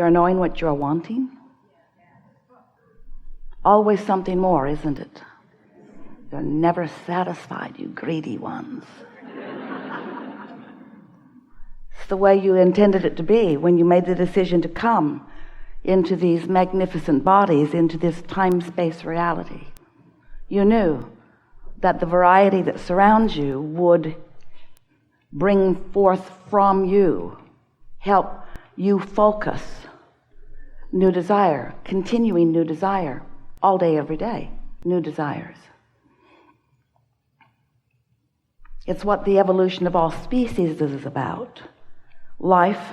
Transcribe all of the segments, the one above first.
You're knowing what you're wanting? Always something more, isn't it? You're never satisfied, you greedy ones. It's the way you intended it to be when you made the decision to come into these magnificent bodies, into this time-space reality. You knew that the variety that surrounds you would bring forth from you, help you focus new desire, continuing new desire, all day, every day, new desires. It's what the evolution of all species is about. Life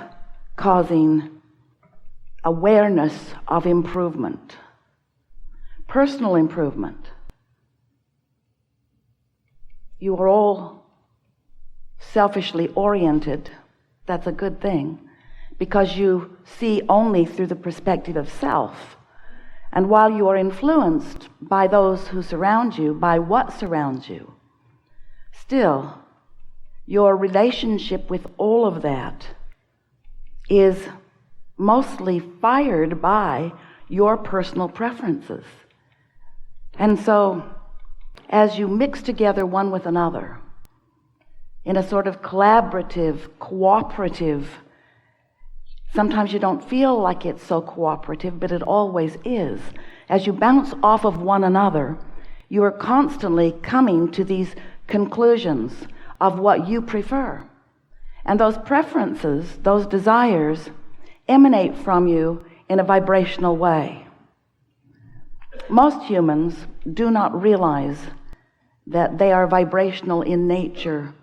causing awareness of improvement, personal improvement. You are all selfishly oriented. That's a good thing, because you see only through the perspective of self. And while you are influenced by those who surround you, by what surrounds you, still, your relationship with all of that is mostly fired by your personal preferences. And so, as you mix together one with another in a sort of collaborative, cooperative, sometimes you don't feel like it's so cooperative, but it always is. As you bounce off of one another, you are constantly coming to these conclusions of what you prefer. And those preferences, those desires, emanate from you in a vibrational way. Most humans do not realize that they are vibrational in nature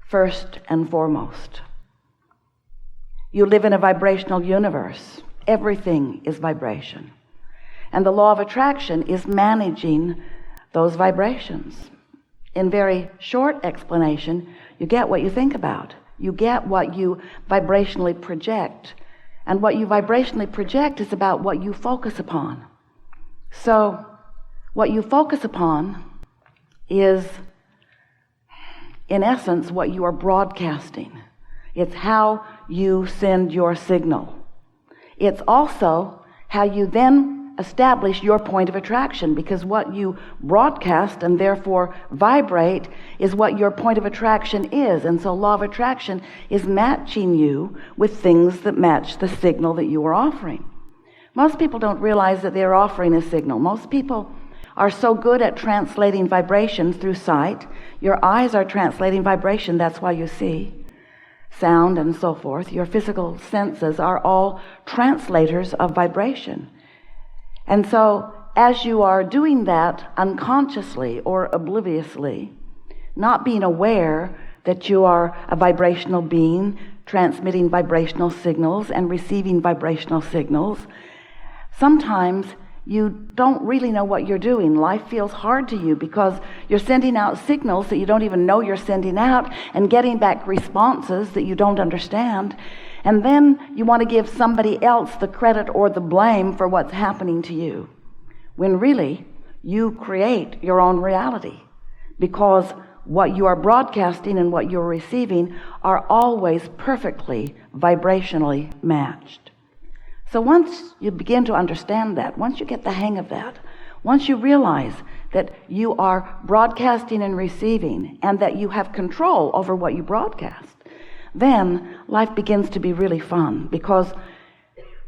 first and foremost. You live in a vibrational universe. Everything is vibration. And the law of attraction is managing those vibrations. In very short explanation, you get what you think about. You get what you vibrationally project. And what you vibrationally project is about what you focus upon. So, what you focus upon is, in essence, what you are broadcasting. It's how you send your signal. It's also how you then establish your point of attraction, because what you broadcast and therefore vibrate is what your point of attraction is. And so law of attraction is matching you with things that match the signal that you are offering. Most people don't realize that they're offering a signal. Most people are so good at translating vibration through sight. Your eyes are translating vibration, that's why you see. Sound and so forth. Your physical senses are all translators of vibration. And so, as you are doing that unconsciously or obliviously, not being aware that you are a vibrational being, transmitting vibrational signals and receiving vibrational signals, sometimes you don't really know what you're doing. Life feels hard to you because you're sending out signals that you don't even know you're sending out and getting back responses that you don't understand. And then you want to give somebody else the credit or the blame for what's happening to you, when really you create your own reality, because what you are broadcasting and what you're receiving are always perfectly vibrationally matched. So once you begin to understand that, once you get the hang of that, once you realize that you are broadcasting and receiving and that you have control over what you broadcast, then life begins to be really fun, because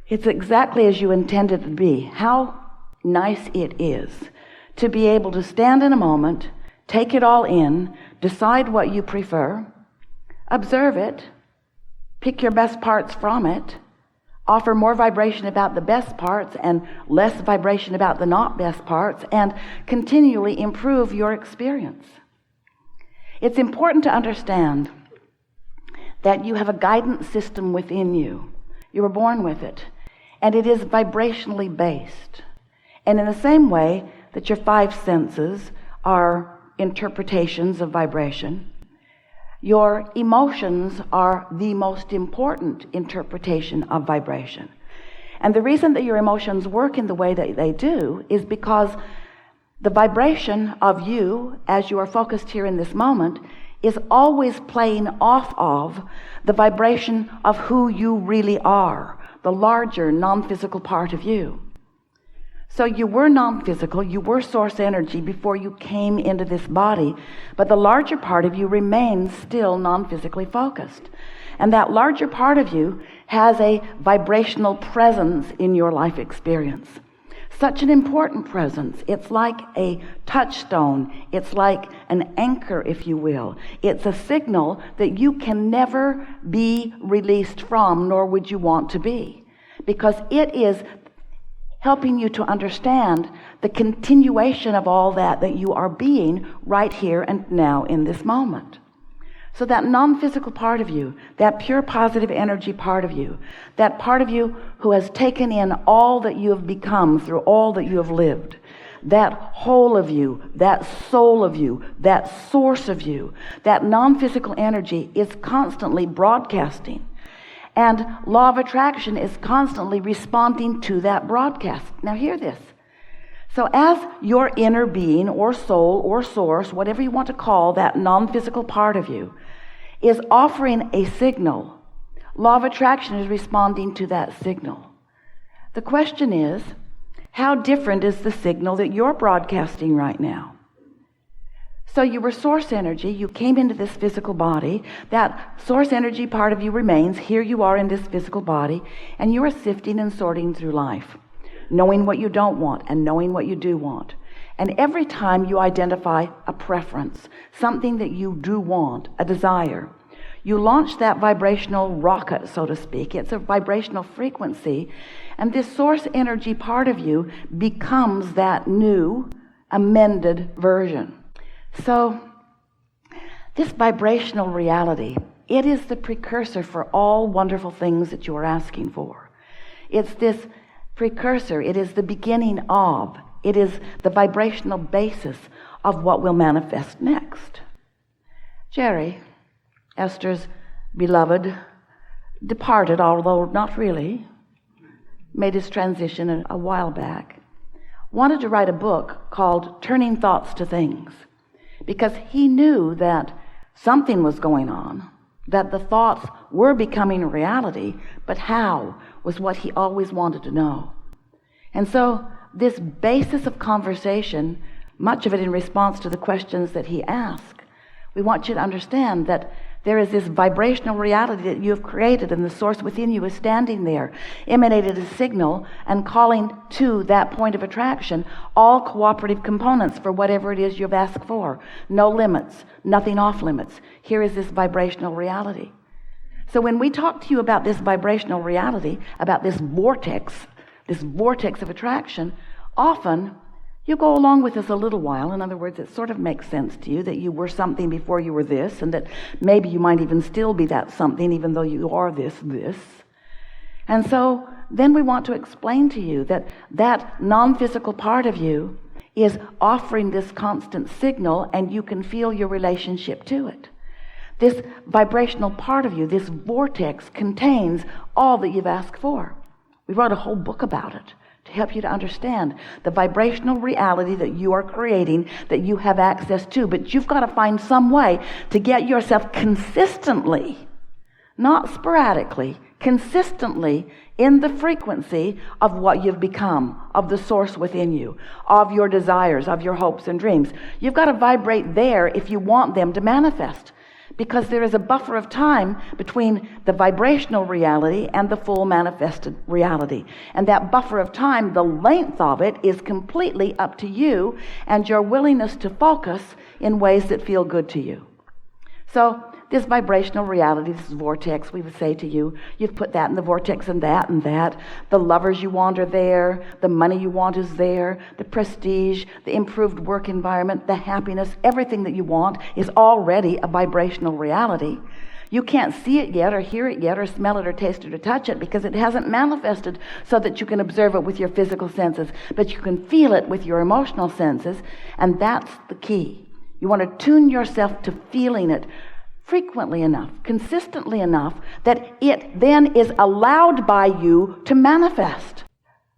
it's exactly as you intended it to be. How nice it is to be able to stand in a moment, take it all in, decide what you prefer, observe it, pick your best parts from it, offer more vibration about the best parts and less vibration about the not best parts, and continually improve your experience. It's important to understand that you have a guidance system within you. You were born with it, and it is vibrationally based. And in the same way that your five senses are interpretations of vibration, your emotions are the most important interpretation of vibration. And the reason that your emotions work in the way that they do is because the vibration of you, as you are focused here in this moment, is always playing off of the vibration of who you really are, the larger non-physical part of you. So you were non-physical, you were source energy before you came into this body, but the larger part of you remains still non-physically focused. And that larger part of you has a vibrational presence in your life experience. Such an important presence. It's like a touchstone. It's like an anchor, if you will. It's a signal that you can never be released from, nor would you want to be, because it is helping you to understand the continuation of all that you are being right here and now in this moment. So that non-physical part of you, that pure positive energy part of you, that part of you who has taken in all that you have become through all that you have lived, that whole of you, that soul of you, that source of you, that non-physical energy is constantly broadcasting. And law of attraction is constantly responding to that broadcast. Now hear this. So as your inner being or soul or source, whatever you want to call that non-physical part of you, is offering a signal, law of attraction is responding to that signal. The question is, how different is the signal that you're broadcasting right now? So you were source energy, you came into this physical body, that source energy part of you remains, here you are in this physical body, and you are sifting and sorting through life, knowing what you don't want and knowing what you do want. And every time you identify a preference, something that you do want, a desire, you launch that vibrational rocket, so to speak. It's a vibrational frequency, and this source energy part of you becomes that new, amended version. So this vibrational reality, it is the precursor for all wonderful things that you are asking for. It's this precursor. It is the beginning of. It is the vibrational basis of what will manifest next. Jerry, Esther's beloved, departed, although not really, made his transition a while back, wanted to write a book called Turning Thoughts to Things, because he knew that something was going on, that the thoughts were becoming a reality, but how was what he always wanted to know. And so this basis of conversation, much of it in response to the questions that he asked, we want you to understand that there is this vibrational reality that you have created, and the source within you is standing there, emanated a signal and calling to that point of attraction all cooperative components for whatever it is you've asked for. No limits, nothing off limits. Here is this vibrational reality. So when we talk to you about this vibrational reality, about this vortex of attraction, often you go along with us a little while. In other words, it sort of makes sense to you that you were something before you were this, and that maybe you might even still be that something even though you are this. And so then we want to explain to you that that non-physical part of you is offering this constant signal, and you can feel your relationship to it. This vibrational part of you, this vortex, contains all that you've asked for. We wrote a whole book about it to help you to understand the vibrational reality that you are creating, that you have access to. But you've got to find some way to get yourself consistently, not sporadically, consistently in the frequency of what you've become, of the source within you, of your desires, of your hopes and dreams. You've got to vibrate there if you want them to manifest, because there is a buffer of time between the vibrational reality and the full manifested reality. And that buffer of time, the length of it, is completely up to you and your willingness to focus in ways that feel good to you. So this vibrational reality, this vortex, we would say to you, you've put that in the vortex and that and that. The lovers you want are there. The money you want is there. The prestige, the improved work environment, the happiness, everything that you want is already a vibrational reality. You can't see it yet or hear it yet or smell it or taste it or touch it because it hasn't manifested so that you can observe it with your physical senses, but you can feel it with your emotional senses, and that's the key. You want to tune yourself to feeling it frequently enough, consistently enough, that it then is allowed by you to manifest.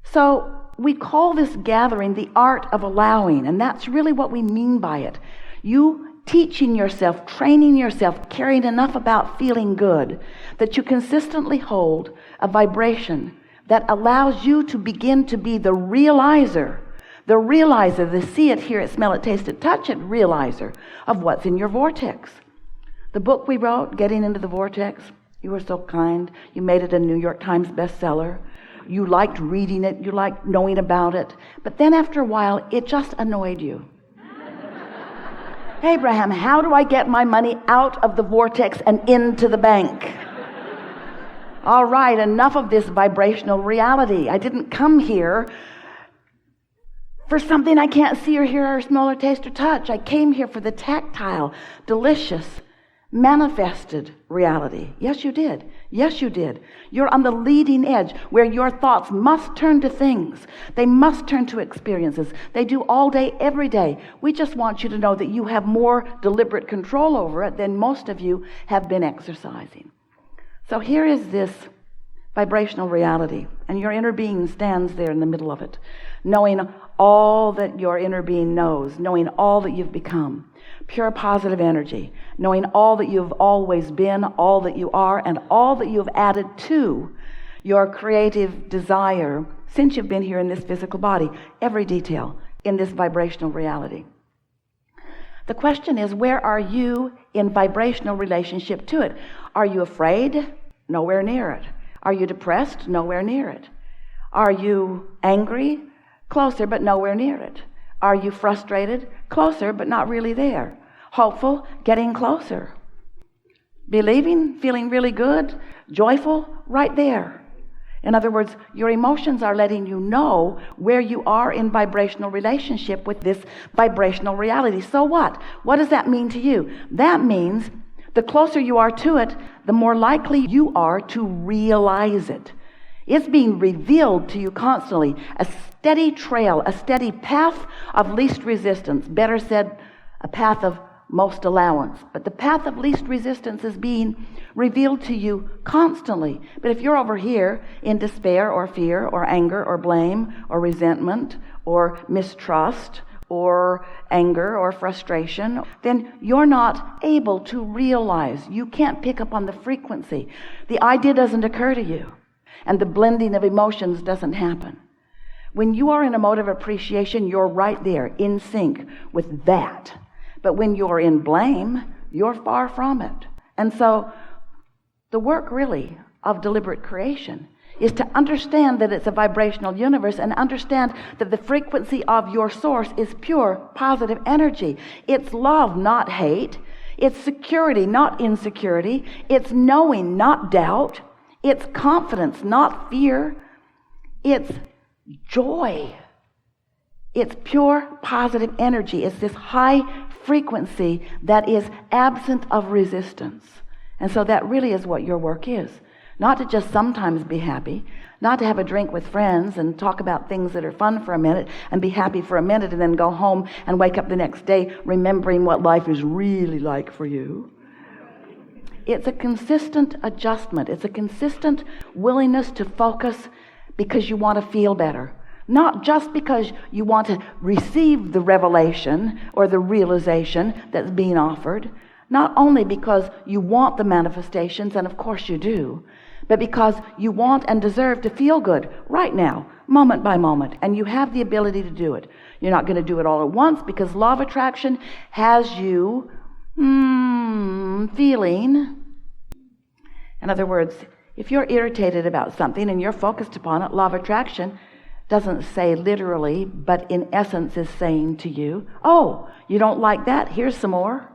So we call this gathering the art of allowing, and that's really what we mean by it. You teaching yourself, training yourself, caring enough about feeling good that you consistently hold a vibration that allows you to begin to be the realizer, the see it, hear it, smell it, taste it, touch it realizer of what's in your vortex. The book we wrote, Getting into the Vortex, you were so kind. You made it a New York Times bestseller. You liked reading it. You liked knowing about it. But then after a while, it just annoyed you. Abraham, how do I get my money out of the vortex and into the bank? All right, enough of this vibrational reality. I didn't come here for something I can't see or hear or smell or taste or touch. I came here for the tactile, delicious, manifested reality. Yes, you did. Yes, you did. You're on the leading edge where your thoughts must turn to things. They must turn to experiences. They do all day, every day. We just want you to know that you have more deliberate control over it than most of you have been exercising. So here is this vibrational reality, and your inner being stands there in the middle of it, knowing all that your inner being knows, knowing all that you've become. Pure positive energy, knowing all that you've always been, all that you are, and all that you've added to your creative desire since you've been here in this physical body, every detail in this vibrational reality. The question is, where are you in vibrational relationship to it? Are you afraid? Nowhere near it. Are you depressed? Nowhere near it. Are you angry? Closer, but nowhere near it. Are you frustrated? Closer, but not really there. Hopeful? Getting closer. Believing? Feeling really good? Joyful? Right there. In other words, your emotions are letting you know where you are in vibrational relationship with this vibrational reality. So what? What does that mean to you? That means the closer you are to it, the more likely you are to realize it. It's being revealed to you constantly. A steady trail, a steady path of least resistance. Better said, a path of most allowance. But the path of least resistance is being revealed to you constantly. But if you're over here in despair or fear or anger or blame or resentment or mistrust or anger or frustration, then you're not able to realize. You can't pick up on the frequency. The idea doesn't occur to you. And the blending of emotions doesn't happen. When you are in a mode of appreciation, you're right there in sync with that. But when you're in blame, you're far from it. And so the work really of deliberate creation is to understand that it's a vibrational universe and understand that the frequency of your source is pure positive energy. It's love, not hate. It's security, not insecurity. It's knowing, not doubt. It's confidence, not fear. It's joy. It's pure positive energy. It's this high frequency that is absent of resistance. And so that really is what your work is. Not to just sometimes be happy, not to have a drink with friends and talk about things that are fun for a minute and be happy for a minute and then go home and wake up the next day remembering what life is really like for you. It's a consistent adjustment. It's a consistent willingness to focus because you want to feel better. Not just because you want to receive the revelation or the realization that's being offered. Not only because you want the manifestations, and of course you do, but because you want and deserve to feel good right now, moment by moment, and you have the ability to do it. You're not going to do it all at once because law of attraction has you feeling. In other words, if you're irritated about something and you're focused upon it, law of attraction doesn't say literally, but in essence is saying to you, oh, you don't like that? Here's some more.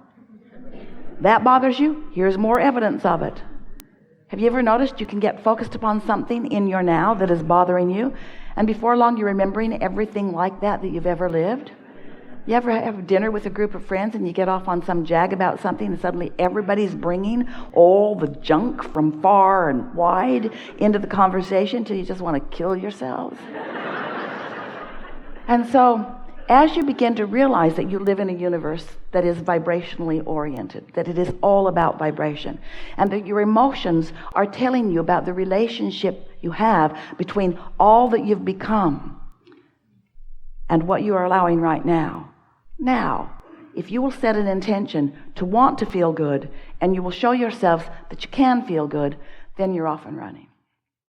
That bothers you? Here's more evidence of it. Have you ever noticed you can get focused upon something in your now that is bothering you, and before long you're remembering everything like that you've ever lived? You ever have dinner with a group of friends and you get off on some jag about something and suddenly everybody's bringing all the junk from far and wide into the conversation till you just want to kill yourselves? And so as you begin to realize that you live in a universe that is vibrationally oriented, that it is all about vibration, and that your emotions are telling you about the relationship you have between all that you've become and what you are allowing right now. Now, if you will set an intention to want to feel good, and you will show yourself that you can feel good, then you're off and running.